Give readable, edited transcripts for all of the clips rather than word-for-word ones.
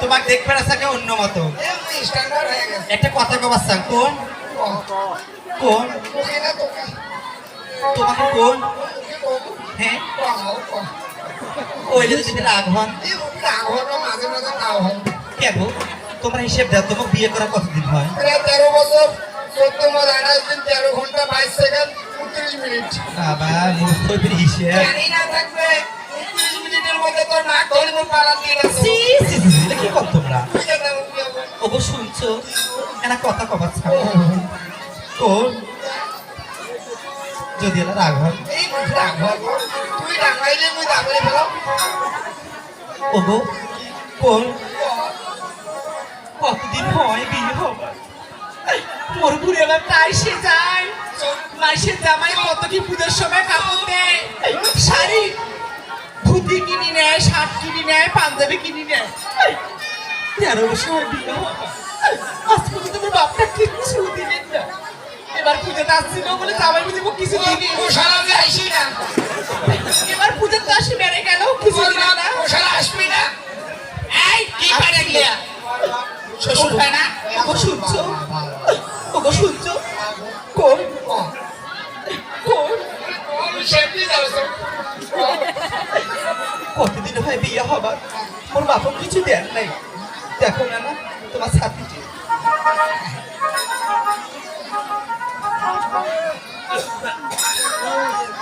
তোমাকে দেখবে না সাকে অন্য মতো এমনি স্ট্যান্ডার্ড হয়ে গেছে। একটা কথা কবার সাক কোন কোন তোকে না তোকে তোমাকে কোন তোকে বলবো হ্যাঁ কম ওই যদি তুমি রাগ হন এই রাগ হলো মাঝে মাঝে নাও হয়। কেন তোমার হিসেব দাও তোমাকে বিয়ে করা কতদিন হয় প্রায় 13 বছর 14 মাস 28 দিন 13 ঘন্টা 22 সেকেন্ড 29 মিনিট। বাবা মুখের হিসেব জানি না থাকবে 29 মিনিটের মধ্যে তোর নাক ধরে মোর পালা দিয়ে গেছে। সি সি সি, এটা কি কর তোমরা তুই জানা মুখে হবে। ওগো শুনছো একটা কথা কবার ছাড়ো কোন যদি এলা রাগ হয় এই রাগ হলো তুই ডাঙাইলে মুই দাবলে ফেলাম। ওগো কোন কতদিন হয় বিয়ে হবার মোর ঘুরে এলাম তাই সে যায় মাসের জামাই কত কি পুজোর সময় কাপড় দেয় শাড়ি ধুতি কিনি নেয় শার্ট কিনি নেয় পাঞ্জাবি কিনি নেয় 13 বছর হয় বিয়ে হবার আজ পর্যন্ত তোমার বাপটা কিচ্ছু দিলেন না এবার পুজোতে আসছিল বলে জামাই বুঝে কিছু দিনি ও শালা আমি আইসি না। এবার পুজোতে আসি বেড়ে গেল কিছু তোর দিল বাপ না ও শালা আসবি না। এই কি পারে গিয়া শ্বশুর হয় না। ওগো শুনছো ওগো শুনছো কোন কোন আমি সেমনি যাবো। কতদিন হয় বিয়ে হবার ওর বাবা কিছু দেন নাই দেখো না না তোমার সাথীটি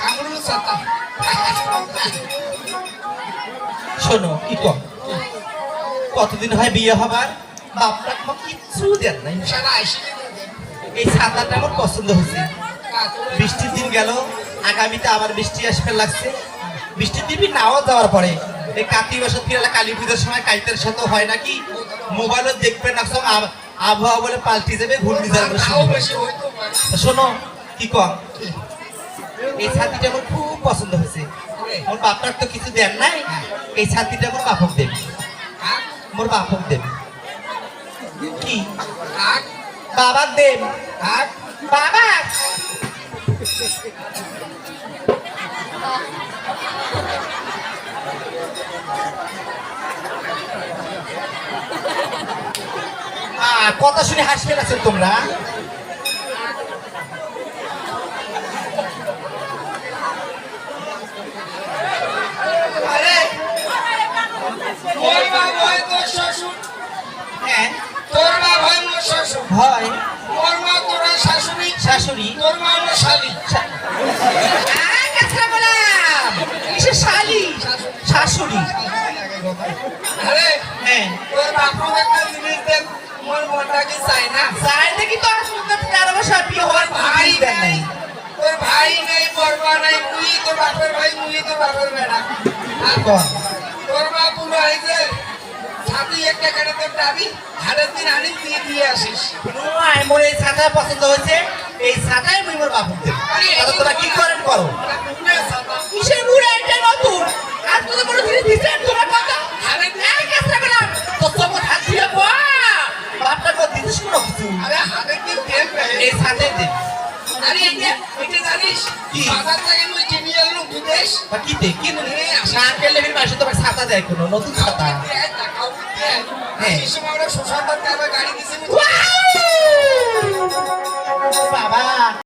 কামড়ুল সাতা। শোনো কি কম কতদিন হয় বিয়ে হবার বাপরা আমার কিচ্ছু দেন নাই শালা আইসি না। এই ছাতাটা আমার পছন্দ হয়েছে বৃষ্টির দিন গেল আগামীতে আবার বৃষ্টি আসবে লাগছে বৃষ্টির দিন নাও যাওয়ার পরে এই কার্তিক বছর ফিরালে কালী পুজোর সময় কাইতের সাথে হয় নাকি মোবাইলও দেখবে না সব আবহাওয়া বলে পাল্টে যাবে ঘূর্ণিঝড় বলে শুরু তাও হবে। বেশি হইতো পারে। শোনো কি কম এই ছাতিটা আমার খুব পছন্দ হয়েছে মোর বাপটার তো কিছু দেন নাই এই ছাতিটা মোর বাপক দেবে কাক মোর বাপক দেবে কি কাক বাবার দেব কাক বাবা কথা শুনে হাসবে আছেন তোমরা আরে মোর বাপ হয় তোর শ্বশুর। হ্যাঁ তোর বাপ হয় মোর শ্বশুর। হয় মোর মা তোরা শাশুড়ি। শাশুড়ি তোর মা হলো শালি। শালি শাশুড়ি আরে হ্যাঁ তোর বাপু একটা জিনিস দেখ মোর মনটা কি চাই না। চাই দেখি তো সুন্দর 13 বছর বিয়ে হওয়ার ভাই দেন নাই নাই তোর ভাই নাই বরমা নাই মুই তোর বাপের ভাই মুই তোর বাপের বেড়া। আর কন তোর বাপু নাই যে ছাতি একটা কেটে তোর দাবি হাড়ের দিন আনি দিয়ে দিয়ে আসিস। নয় মোর এই ছাতা পছন্দ হয়েছে এই ছাতাই মুই মোর বাপক দেব তাহলে তোরা কি করেন করো কিসের মুড়ে এটা নতুন আর তো কোনো জিনিস দিছেন তোরা কথা আরে এই কাজটা করলাম তো সব হাত দিয়ে বাপটা কো দিছিস কোনো কিছু আরে হাড়ের দিন তেল এই ছাতাই দে আরে এটা জানিস কি? বাজার থেকে মুই কিনে আনলাম বিদেশ। বা কি দে কি না পেলে ফির মাসে তোমার ছাতা দেয় কোনো নতুন ছাতা হ্যাঁ। এই সময় আমরা শ্মশান পাড়তে আবার গাড়ি দিছি